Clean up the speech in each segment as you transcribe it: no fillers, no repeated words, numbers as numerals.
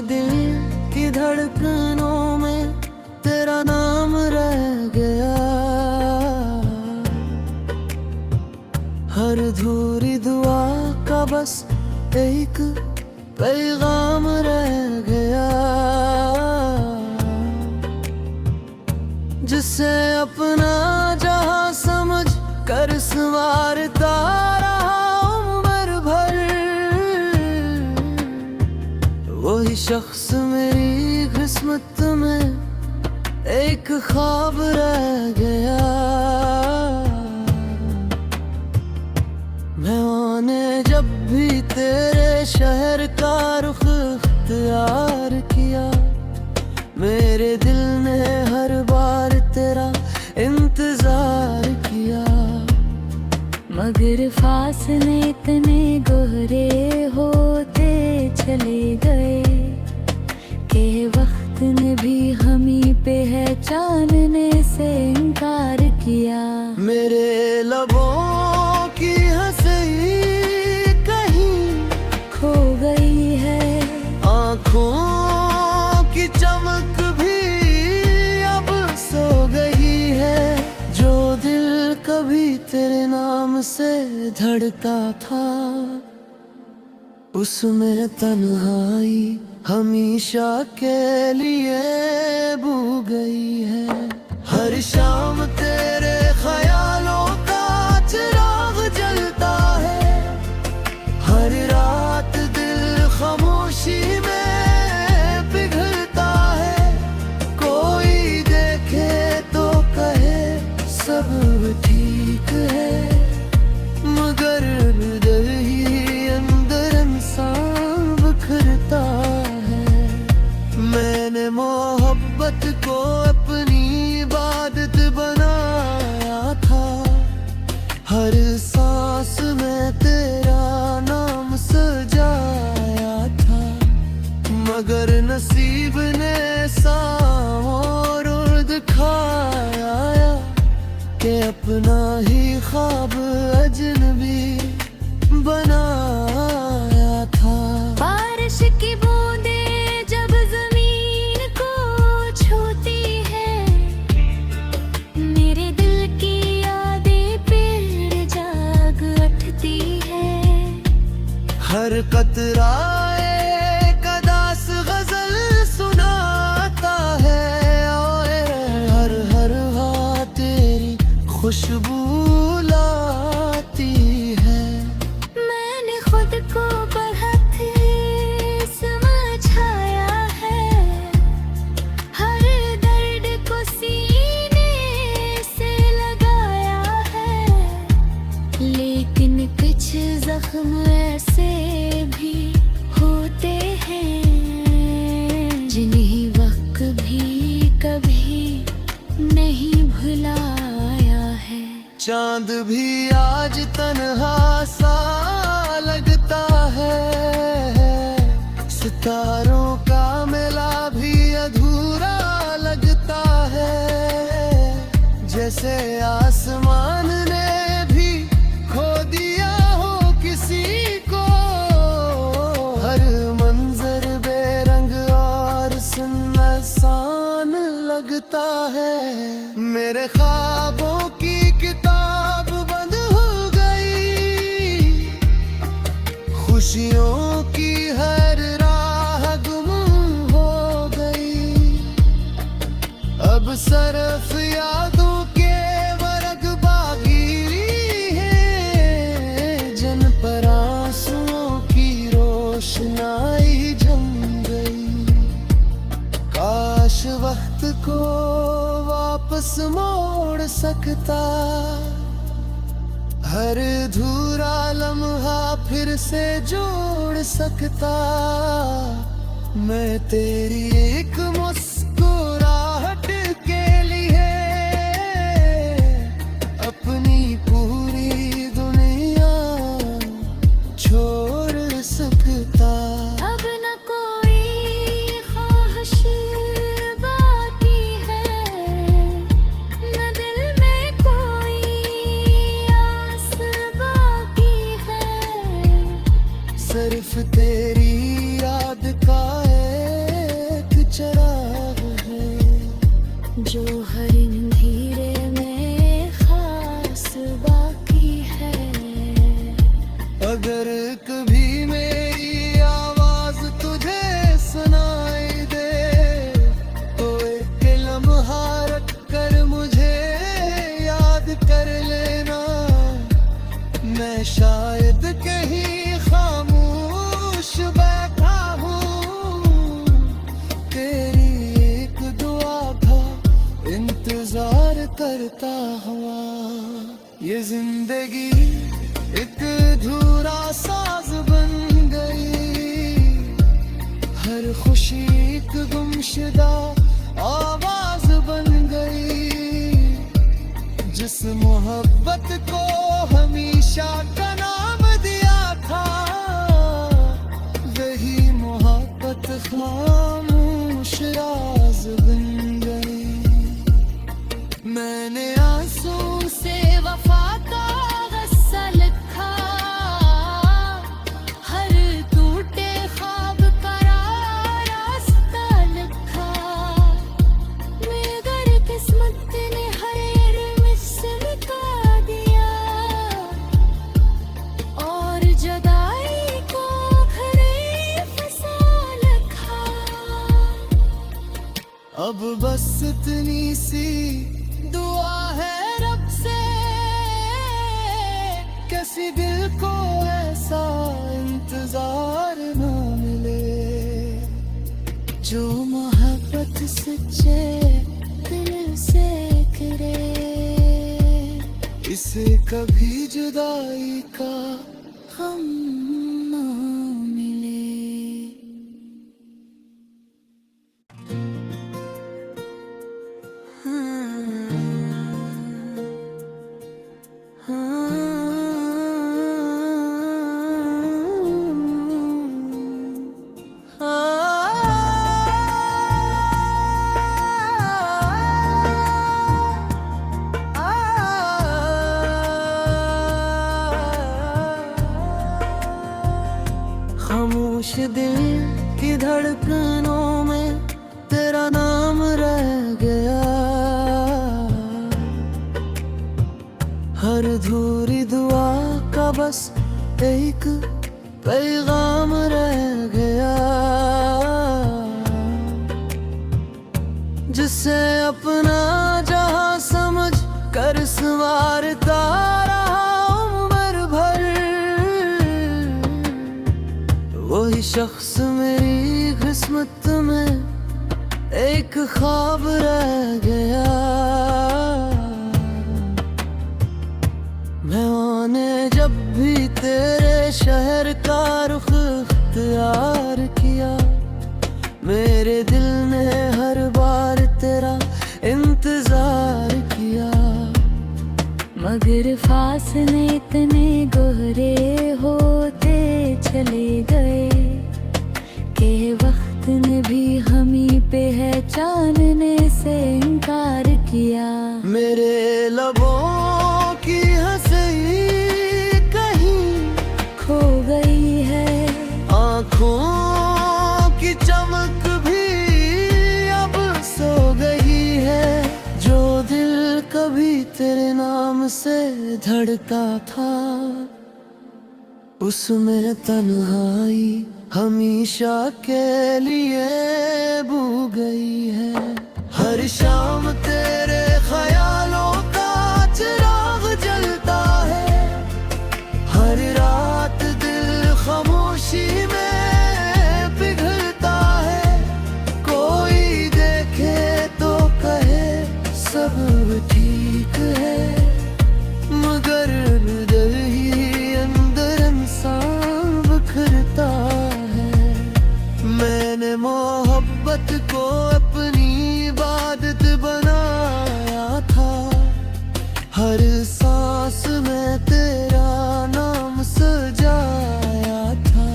दिल की धड़कनों में तेरा नाम रह गया। हर अधूरी दुआ का बस एक पैगाम रह गया, जिसे अपना जहां समझ कर संवारता रहा उम्र भर। वही शख्स मेरी किस्मत में एक ख्वाब रह गया। मैंने जब भी तेरे शहर का रुख इख्तियार किया, मेरे दिल ने हर बार तेरा इंतजार किया। मगर फासले इतने गहरे होते चले गए कि वक्त ने भी हमी पे है जानने से इनकार किया। मेरे लबों की हंसी कहीं खो गई है, आँखों की चमक भी अब सो गई है। जो दिल कभी तेरे नाम से धड़का था, उसमें तन्हाई हमेशा के लिए बू गई है। हर शाम तेरे ख्यालों का चिराग जलता है, हर रात दिल खामोशी में पिघलता है। कोई देखे तो कहे सब ठीक है, मगर हृदय ही अंदर इंसान बिखरता है। मैंने मोहब्बत को अपनी इबादत बनाया था, हर सांस में तेरा नाम सजाया था। मगर नसीब ने सामोर दिखाया कि अपना ही ख्वाब अजनबी बनाया था। बारिश की बूंदें जब जमीन को छूती है, मेरे दिल की यादें फिर जाग उठती है। हर कतरा एक अदास गजल सुनाता है, और हर हर हाँ तेरी खुशबू लाती है। मैंने खुद को बहुत समझाया है, हर दर्द को सीने से लगाया है। लेकिन कुछ जख्म ऐसे भी होते हैं जिन्हें वक्त भी कभी नहीं भुलाया है। चांद भी आज तन्हा सा लगता है, सितारों का मेला भी अधूरा लगता है। जैसे आसमान ने भी खो दिया हो किसी को, हर मंजर बेरंग और सुनसान लगता है। मेरे ख्वाबों की किताब बंद हो गई, खुशियों की हर राह गुम हो गई। अब सरफ यादों के वर्ग बागी है, जिन पर आंसुओं की रोशनाई जम गई। काश वक्त को वापस मोड़ सकता, हर अधूरा लम्हा फिर से जोड़ सकता। मैं तेरी एक मुस्कुराहट के लिए अपनी पूरी दुनिया छोड़ सकता। अब न कोई ख्वाहिश बाकी है, न दिल में कोई आस बाकी है। सिर्फ तेरी याद का करता हुआ। ये जिंदगी एक अधूरा साज बन गई, हर खुशी एक गुमशुदा आवाज बन गई। जिस मोहब्बत को हमेशा का नाम दिया था, वही मोहब्बत खामोश राज बन गई। मैंने आंसू से वफा का गस्सा लिखा, हर टूटे ख्वाब का रास्ता लिखा। मगर किस्मत ने हर मुझसे मिटा दिया, और जुदाई को घरे फंसा रखा। अब बस इतनी सी दुआ है रब से, किसी दिल को ऐसा इंतजार न मिले, जो मोहब्बत सच्चे दिल से करे। इसे कभी जुदाई का हम ना मिले। खामोश दिल की धड़कनों में तेरा नाम रह गया, हर अधूरी दुआ का बस एक पैगाम रह गया। जिसे अपना जहां समझ कर संवारता रहा उम्र भर, वही शख्स मेरी किस्मत में एक ख्वाब रह गया। मैंने जब भी तेरे शहर का रुख इख्तियार किया, मेरे दिल ने हर बार तेरा इंतजार किया। मगर फासले इतने गहरे होते चले गए, कि वक्त ने भी हमी पे है जानने से इनकार किया। मेरे लबों की हंसी कहीं खो गई है, आँखों की चमक भी अब सो गई है। जो दिल कभी तेरे नाम से धड़का था, उसमें तन्हाई हमेशा के लिए बू गई है। हर शाम तेरे ख्यालों का चिराग जलता है, हर रात दिल खामोशी में पिघलता है। कोई देखे तो कहे सब ठीक है, मगर दिल ही अंदर इंसान बिखरता है। मैंने मोहब्बत को अपनी इबादत बनाया था, हर सांस में तेरा नाम सजाया था।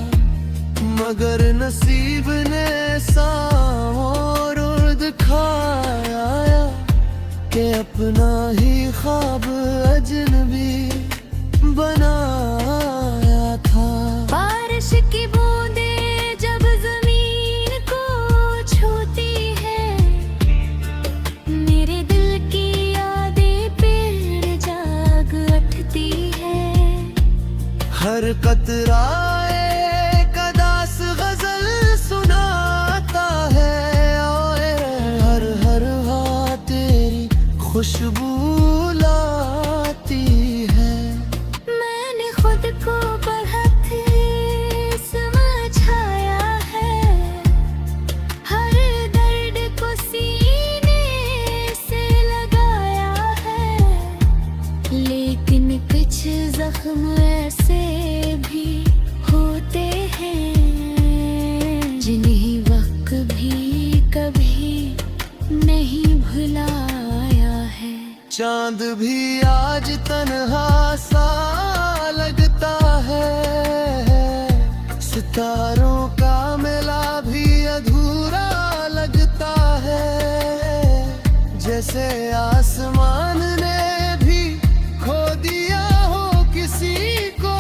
मगर नसीब ने और दिखाया कि अपना ही ख्वाब अजनबी बनाया था। बारिश की बूंदें जब जमीन को छूती है, मेरे दिल की यादें फिर जाग उठती है। हर कतरा एक अदास गजल सुनाता है, और हर हर हाँ तेरी खुशबू लाती है। मैंने खुद को बहुत समझाया है, हर दर्द को सीने से लगाया पिघलाया है। चांद भी आज तन्हा सा लगता है, सितारों का मेला भी अधूरा लगता है। जैसे आसमान ने भी खो दिया हो किसी को,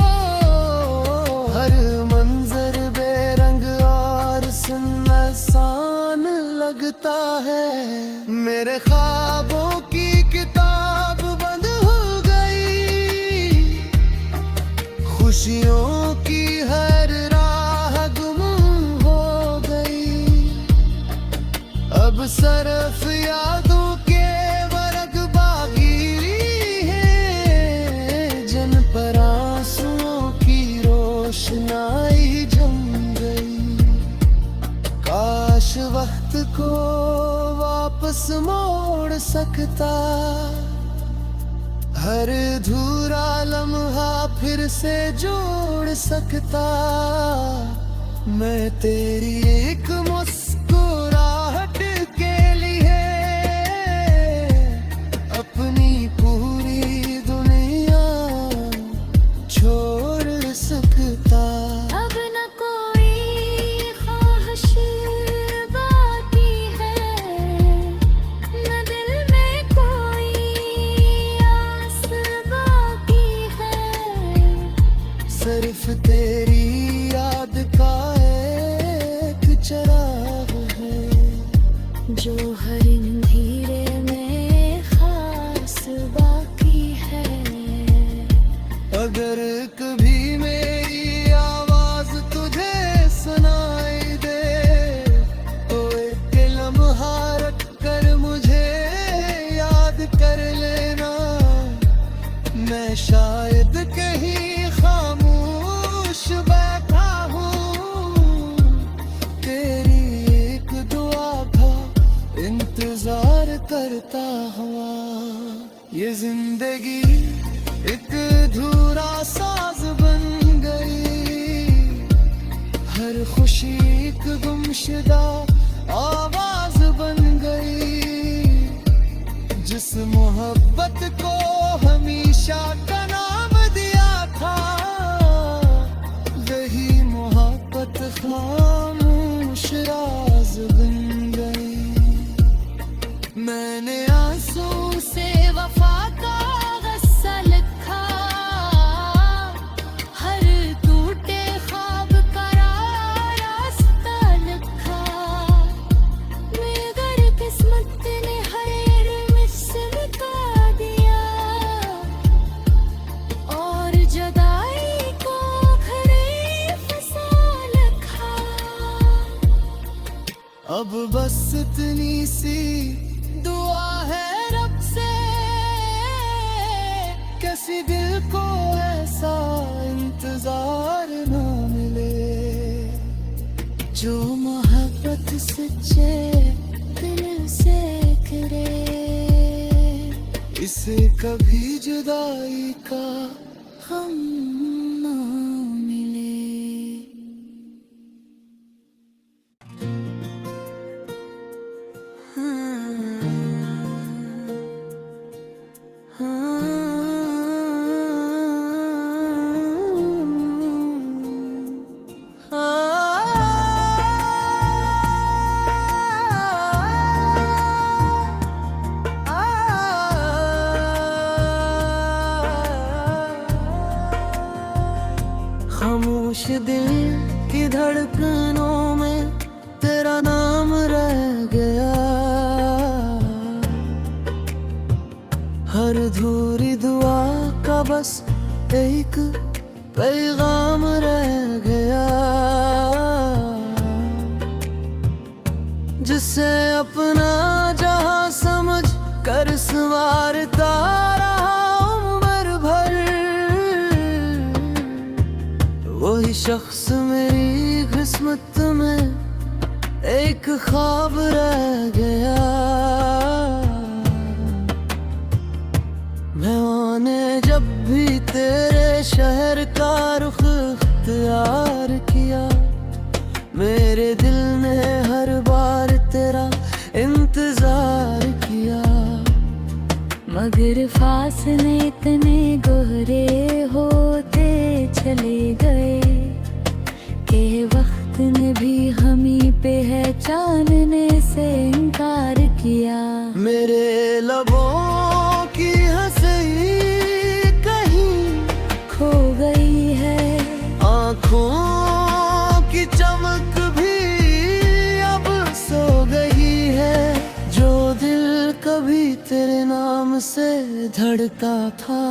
हर मंजर बेरंग और सुनसान लगता है। मेरे ख्वाबों की किताब बंद हो गई, खुशियों की हर राह गुम हो गई। अब सरफ यादों के वर्ग बागी है, जिन पर आंसुओं की रोशनाई जम गई। काश वक्त को वापस मोड़ सकता, हर अधूरा लम्हा फिर से जोड़ सकता। मैं तेरी एक मुस्कुराहट के लिए अपनी पूरी दुनिया छोड़ सकता। अब न कोई ख्वाहिश बाकी है, न दिल में कोई आस बाकी है। सिर्फ तेरी याद का एक चराग है, जो हर अंधेरे में खास बाकी है। अगर कभी मेरी आवाज तुझे सुनाई दे, तो एक लम्हा रख कर मुझे याद कर लेना। मैं शायद कहीं खामोश बैठा हूँ, तेरी एक दुआ का इंतजार करता हुआ। ये जिंदगी एक अधूरा साज बन गई, हर खुशी एक गुमशुदा आवाज बन गई। जिस मोहब्बत को हमेशा का नाम दिया था, वही मोहब्बत खामोश राज बन गई। मैंने आंसू से वफा का गस्सा लिखा, हर टूटे ख्वाब का रास्ता लिखा। मगर किस्मत ने हर मुझसे मिटा दिया, और जुदाई को घरे फंसा रखा। अब बस इतनी सी दुआ है रब से, किसी दिल को ऐसा इंतजार ना मिले। जो मोहब्बत सच्चे दिल से करे, इसे कभी जुदाई का हम ना मिले। खामोश दिल की धड़कनों में तेरा नाम रह गया, हर अधूरी दुआ का बस एक पैगाम रह गया। जिसे अपना जहां समझ कर संवारता रहा उम्र भर, वही शख्स मेरी किस्मत में एक ख्वाब रह गया। मैंने जब भी तेरे शहर का रुख इख्तियार किया, मेरे दिल ने हर बार तेरा इंतजार किया। मगर फासले इतने गहरे होते चले गए कि वक्त ने भी हमी पहचानने से इनकार किया। मेरे लबों की हंसी कहीं खो गई है, आँखों की चमक भी अब सो गई है। जो दिल कभी तेरे नाम से धड़का था,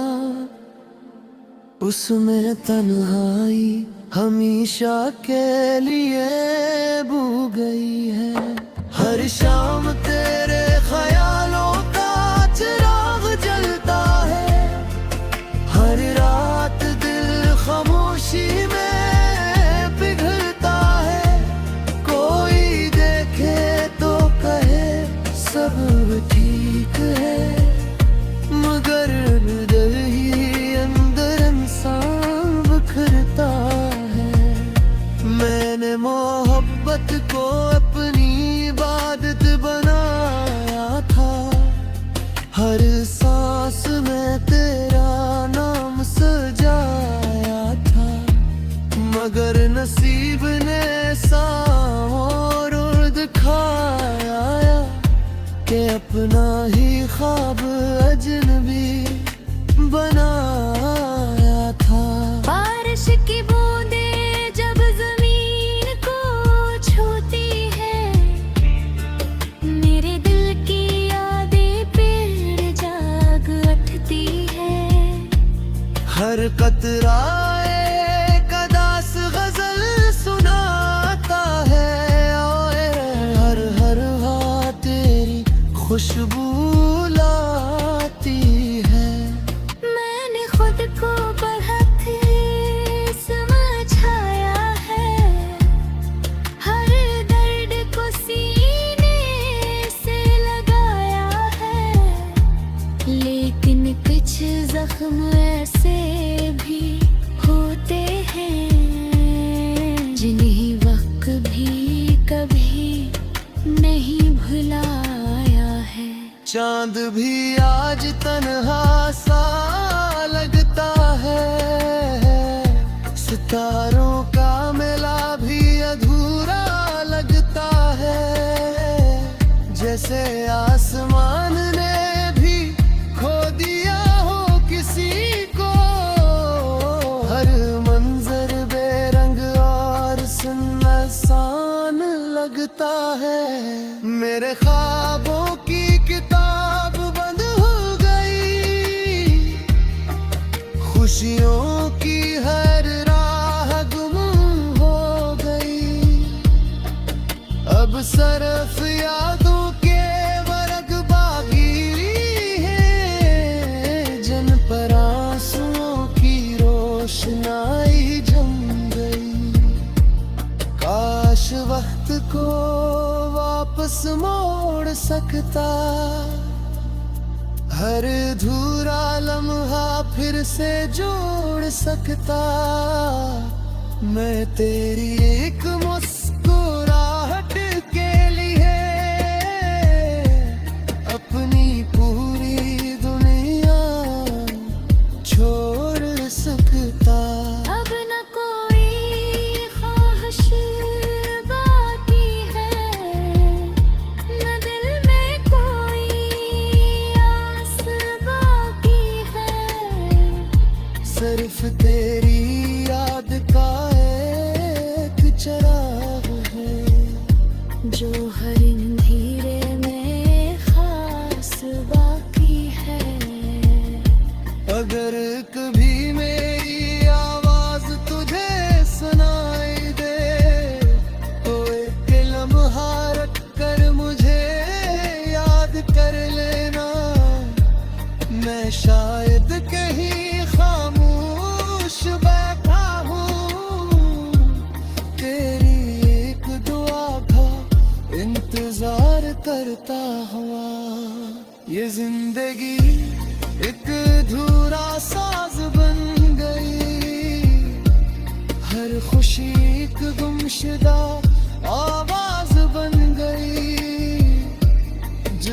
उसमें तन्हाई हमेशा के लिए बू गई है। हर शाम तेरे ख्यालों का चिराग जलता है, हर रात दिल खामोशी में पिघलता है। कोई देखे तो कहे सब ठीक है, मगर दिल ही अंदर इंसान बिखरता है। मैंने मोहब्बत को अपनी इबादत बनाया था, हर सांस में तेरा नाम सजाया था। मगर नसीब ने और दिखाया कि अपना ही ख्वाब अजनबी बनाया था। बारिश की बूंदें जब जमीन को छूती है, मेरे दिल की यादें फिर जाग उठती है। हर कतरा एक अदास गजल सुनाता है, और हर हर हाँ तेरी खुशबू लाती है। मैंने खुद को बढ़त समझाया है, हर दर्द को सीने से लगाया है। लेकिन कुछ जख्म ऐसे भी होते हैं जिन्हें वक्त भी कभी नहीं भुलाया है। चांद भी आज तन्हा सा लगता है, सितारों का मेला भी अधूरा लगता है। जैसे आसमान ने भी खो दिया हो किसी को, हर मंजर बेरंग और सुनसान लगता है। मेरे ख्वाबों की किताब बंद हो गई, खुशियों की हर राह गुम हो गई। अब सरफ यादों के वर्ग बागी है, जिन पर आंसुओं की रोशनाई जम गई। काश वक्त को वापस मोड़ सकता, हर अधूरा लम्हा फिर से जोड़ सकता। मैं तेरी एक मुस्कुराहट के लिए अपनी पूरी दुनिया छोड़ सकता। अब न कोई ख्वाहिश बाकी है, न दिल में कोई आस बाकी है। सिर्फ तेरी याद का एक चिराग है, जो हर अंधेरे में खास बाकी है। अगर कभी मेरी आवाज तुझे सुनाई दे, तो एक लम्हा रख कर मुझे याद कर लेना। मैं शायद कहीं खामोश बैठा हूँ, तेरी एक दुआ का इंतजार करता हुआ। ये जिंदगी एक अधूरा साज बन गई, हर खुशी एक गुमशुदा आवाज बन गई।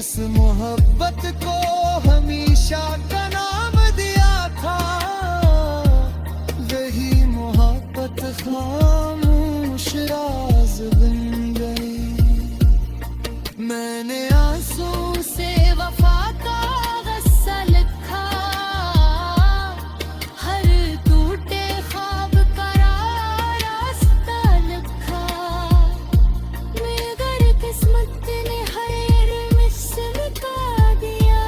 जिस मोहब्बत को हमेशा का नाम दिया था, वही मोहब्बत खामोश राज बन गई। मैंने आंसू से वफा का गस्सा लिखा, हर टूटे ख्वाब का रास्ता लिखा। मगर किस्मत ने हर मिस मिटा दिया,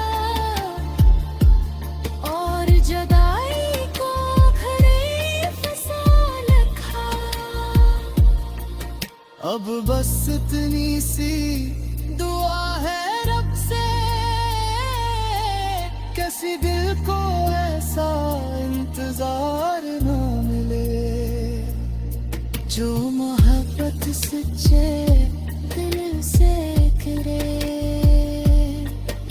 और जुदाई को खरे फंसा लिखा। अब बस इतनी सी दुआ है रब से, किसी दिल को ऐसा इंतजार ना मिले, जो मोहब्बत सच्चे दिल से करे।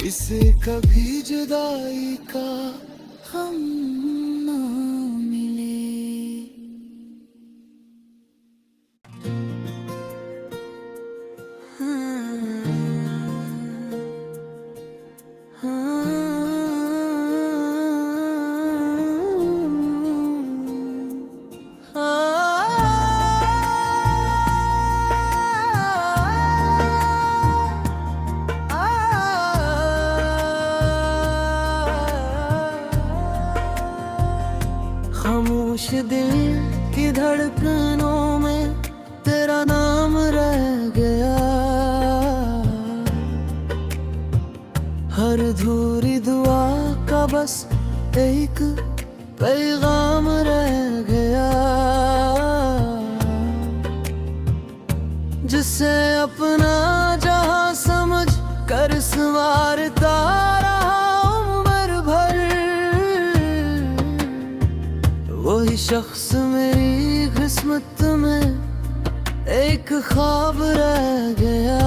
इसे कभी जुदाई का हम ना मिले। खामोश दिल की धड़कनों में तेरा नाम रह गया, हर अधूरी दुआ का बस एक पैगाम रह गया, जिसे अपना जहां समझ कर संवारता रहा उम्र भर, वही शख्स मेरी किस्मत में एक ख्वाब रह गया।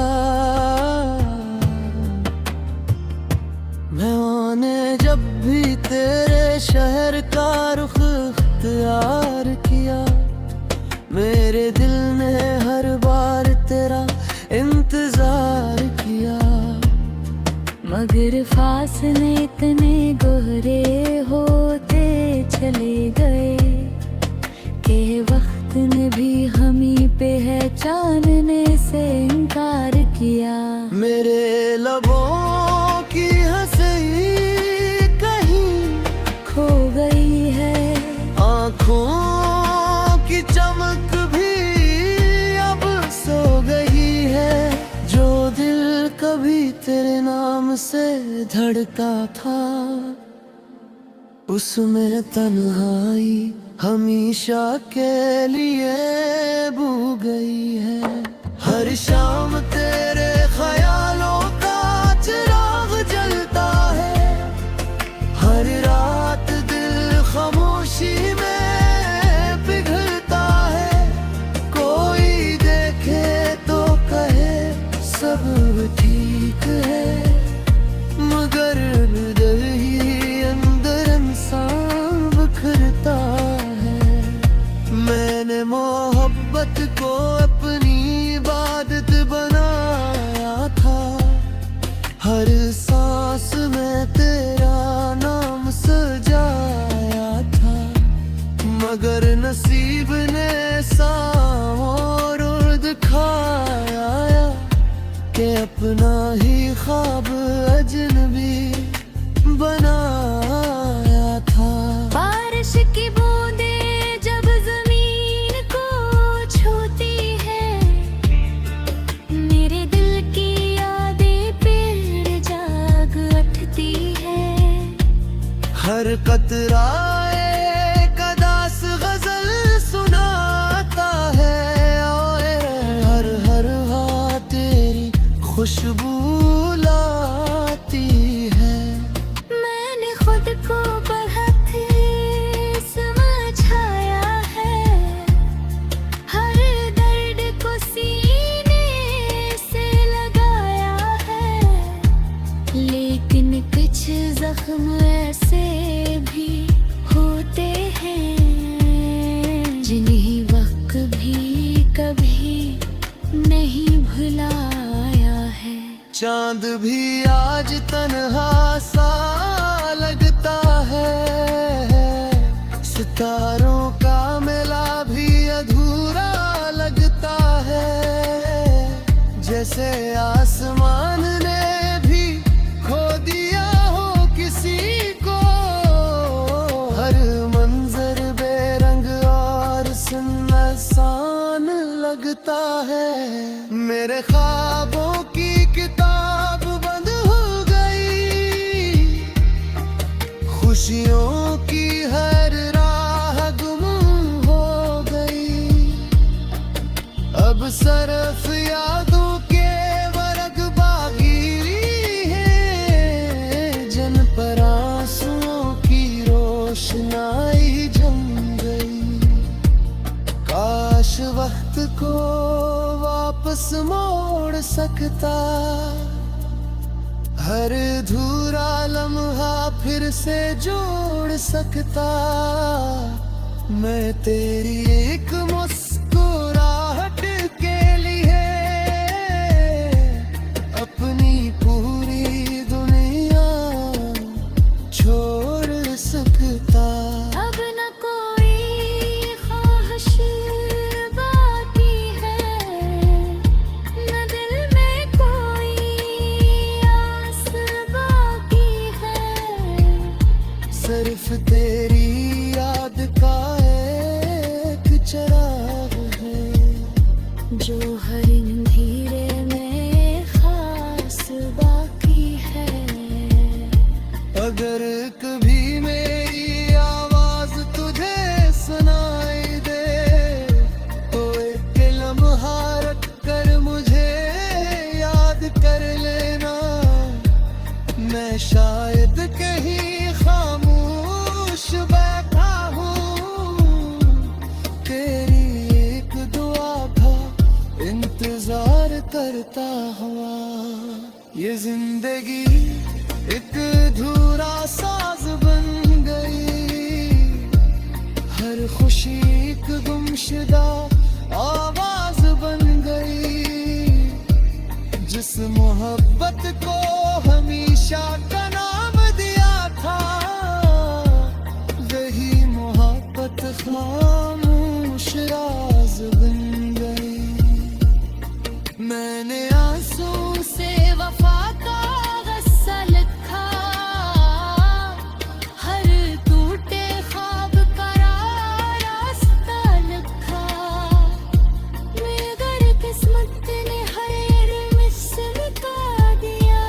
मैंने जब भी तेरे शहर का रुख इख्तियार किया, मेरे दिल ने हर बार तेरा इंतजार किया। मगर फासले इतने गहरे होते चले गए, के वक्त ने भी हमी पहचानने से इनकार किया। मेरे लबों की हंसी कहीं खो गई है, आँखों की चमक भी अब सो गई है, जो दिल कभी तेरे नाम से धड़का था, उसमें तन्हाई हमेशा के लिए बू गई है। हर शाम तेरे ख्यालों का चिराग जलता है, हर रात दिल खामोशी में पिघलता है। कोई देखे तो कहे सब ठीक है, मगर अंदर ही अंदर इंसान बिखरता है। मैंने मोहब्बत को अपनी इबादत बनाया था, हर सांस में तेरा नाम सजाया था, मगर नसीब ने और दिखाया कि अपना ही ख्वाब अजनबी बनाया था। बारिश की बूंदें जब जमीन को छूती है, मेरे दिल की यादें फिर जाग उठती है। हर कतरा एक अदास गजल सुनाता है, और हर हर हाँ तेरी खुशबू लाती है। मैंने खुद को बहुत समझाया है, हर दर्द को सीने से लगाया है, लेकिन कुछ जख्म ऐसे भी होते हैं, जिन्हें वक्त भी कभी नहीं भुलाया है। चांद भी आज तन्हा सा लगता है, सितारों का मेला भी अधूरा लगता है। जैसे आसमान ने भी खो दिया हो किसी को, हर मंजर बेरंग और सुनसान लगता है। मेरे ख्वाबों की किताब बंद हो गई, खुशियों की हर राह गुम हो गई। अब सरफ यादों के वर्ग बागिरी है, जिन पर आंसुओं की रोशनाई जम गई। काश वक्त को वापस मोड़ सकता, हर अधूरा लम्हा फिर से जोड़ सकता। मैं तेरी एक मुस्कुराहट के लिए अपनी पूरी दुनिया छोड़ सकता। अब न कोई ख्वाहिश बाकी है, न दिल में कोई आस बाकी है। सिर्फ तेरी याद का एक चिराग है, जो हर अंधेरे में खास बाकी है। अगर कभी मेरी आवाज तुझे सुनाई दे, तो एक लम्हा रख कर मुझे याद कर लेना। मैं शायद कहीं खामोश बैठा हूँ, तेरी एक दुआ का इंतजार करता हुआ। ये जिंदगी एक अधूरा साज बन गई, हर खुशी एक गुमशुदा आवाज बन गई। जिस मोहब्बत को हमेशा का नाम दिया था, वही मोहब्बत खामोश राज बन गई। मैंने आंसू से वफा का गस्सा लिखा, हर टूटे ख्वाब का रास्ता लिखा। मगर किस्मत ने हर मिस मिटा दिया,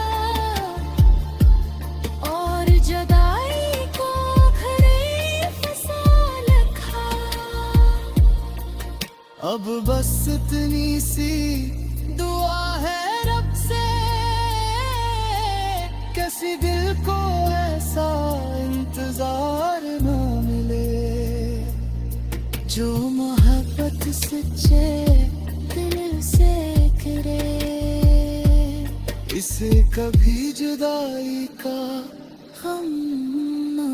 और जुदाई को घरे फंसा रखा। अब बस इतनी सी दुआ है रब से, किसी दिल को ऐसा इंतजार न मिले, जो मोहब्बत सच्चे दिल से करे। इसे कभी जुदाई का गम न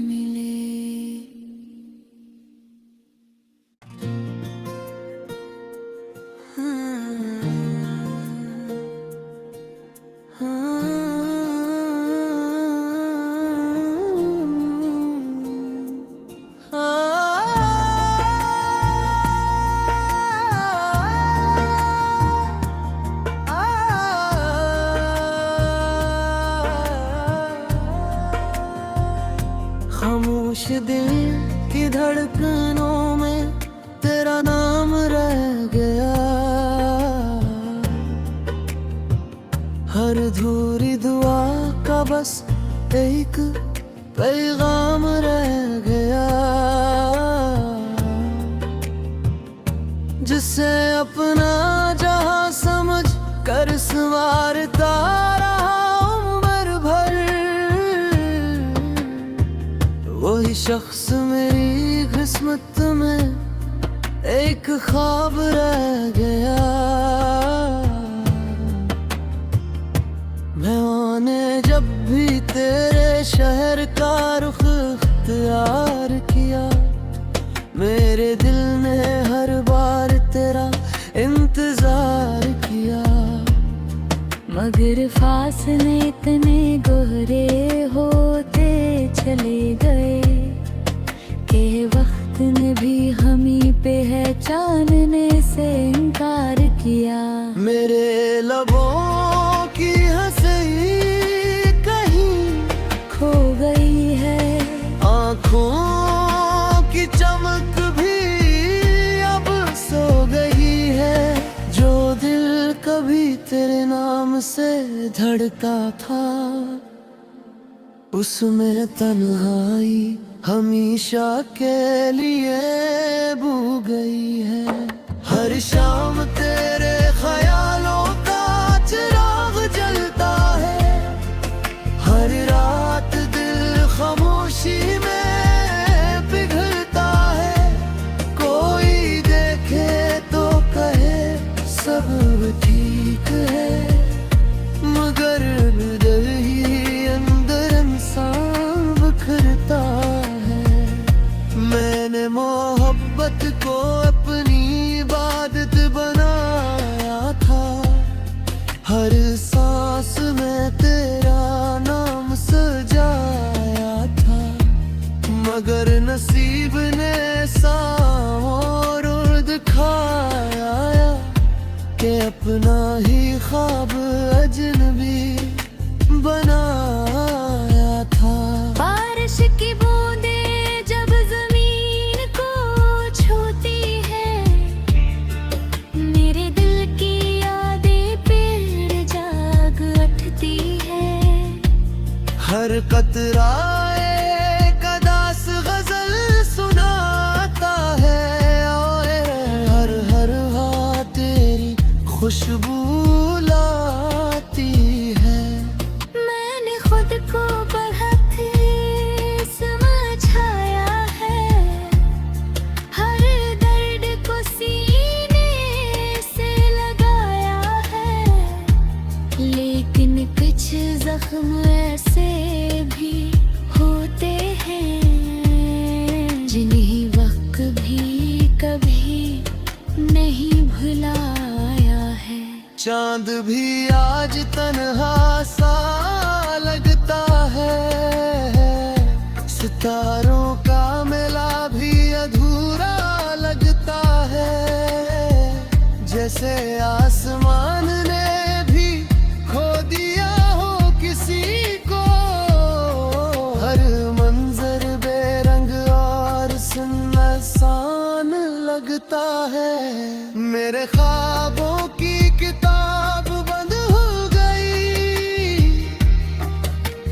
मिले। खामोश दिल की धड़कनों में तेरा नाम रह गया, हर अधूरी दुआ का बस एक पैगाम रह गया। जिसे अपना जहां समझ कर संवारता रहा उम्र भर, वही शख्स मेरी किस्मत में एक ख्वाब रह गया। मैंने जब भी तेरे शहर का रुख इख्तियार किया, मेरे दिल ने हर बार तेरा इंतजार किया। मगर फासले इतने गहरे होते चले गए कि वक्त ने भी हमी पहचानने से इनकार किया। मेरे लबों की हंसी कहीं खो गई है, आँखों की चमक भी अब सो गई है। जो दिल कभी तेरे नाम से धड़का था, उसमें तन्हाई हमेशा के लिए बू गई है। हर शाम तेरे ख्यालों का चिराग जलता है, हर रात दिल खामोशी में पिघलता है। कोई देखे तो कहे सब ठीक है, मगर दिल ही अंदर इंसान बिखरता है। मैंने मोहब्बत को अपनी इबादत बनाया था, हर सांस में तेरा नाम सजाया था। मगर नसीब ने और दिखाया कि अपना ही ख्वाब अजनबी बनाया था। बारिश की बूंदें जब जमीन को छूती है, मेरे दिल की यादें फिर जाग उठती है। हर कतरा एक अदास गजल सुनाता है, और हर हवा तेरी खुशबू लाती है। मैंने खुद को बहुत समझाया है, हर दर्द को सीने से लगाया है। लेकिन कुछ जख्म ऐसे भी होते हैं, जिन्हें वक्त भी कभी नहीं भुलाया है। चांद भी आज तन्हा सा लगता है, सितारों का मेला भी अधूरा लगता है। जैसे आसमान ने भी खो दिया हो किसी को, हर मंजर बेरंग और सुनसान लगता है। मेरे ख्वाबों की किताब बंद हो गई,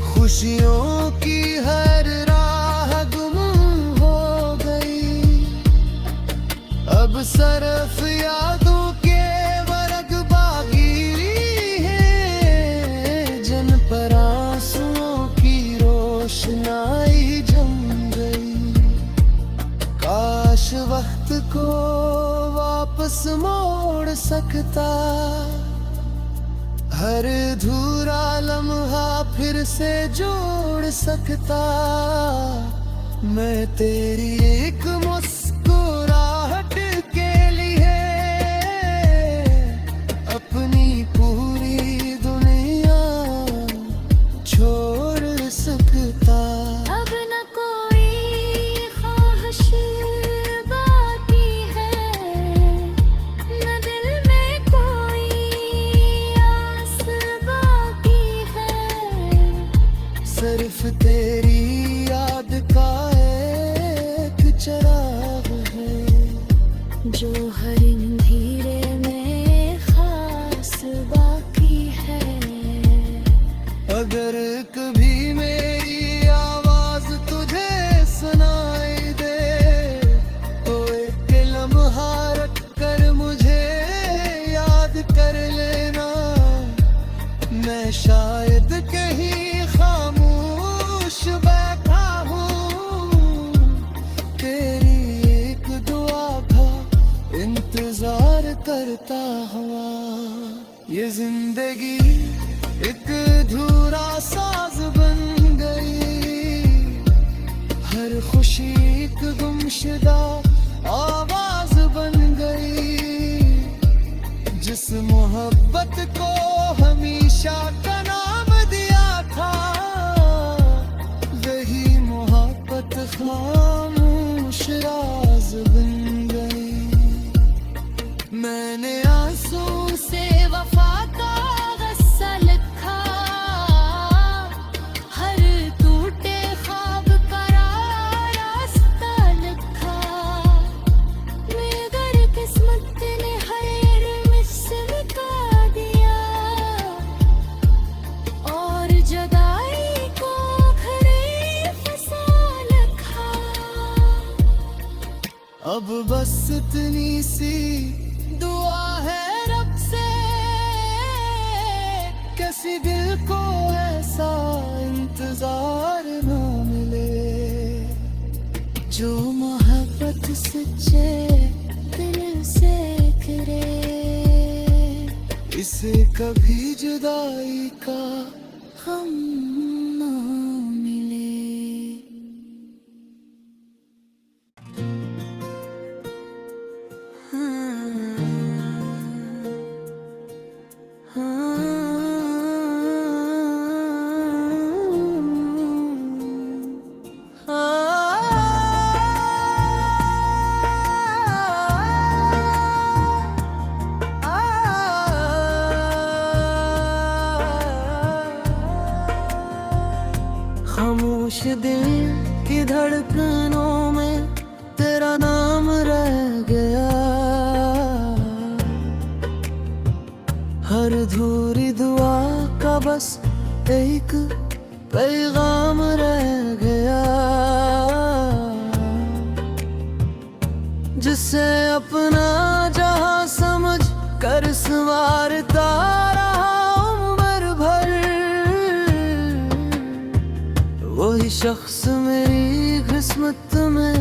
खुशियों की हर राह गुम हो गई। अब सरफ यादों के वर्ग बाकी है, जिन पर आंसुओं की रोशनाई जम गई। काश वक्त को वापस मोड़ सकता, हर अधूरा लम्हा फिर से जोड़ सकता। मैं तेरी एक मुस्कुराहट के लिए अपनी पूरी दुनिया छोड़ सकता। अब न कोई ख्वाहिश बाकी है, न दिल में कोई आस बाकी है। सिर्फ तेरी याद का एक चिराग है, जो हर अंधेरे में खास बाकी है। अगर कभी मेरी आवाज तुझे सुनाई दे, तो एक लम्हा रख कर मुझे याद कर लेना। मैं शायद कहीं खामोश बैठा हूँ, तेरी एक दुआ का इंतजार करता हुआ। ये जिंदगी एक अधूरा साज बन गई, हर खुशी एक गुमशुदा आवाज बन गई। जिस मोहब्बत को हमेशा अब बस इतनी सी दुआ है रब से, किसी दिल को ऐसा इंतजार ना मिले, जो मोहब्बत सच्चे दिल से करे, इसे कभी जुदाई का हम ना मिले। खामोश दिल की धड़कनों में तेरा नाम रह गया, हर अधूरी दुआ का बस एक पैगाम रह गया, जिसे अपना जहां समझ कर संवारता रहा उम्र भर, वही शख्स मेरी किस्मत में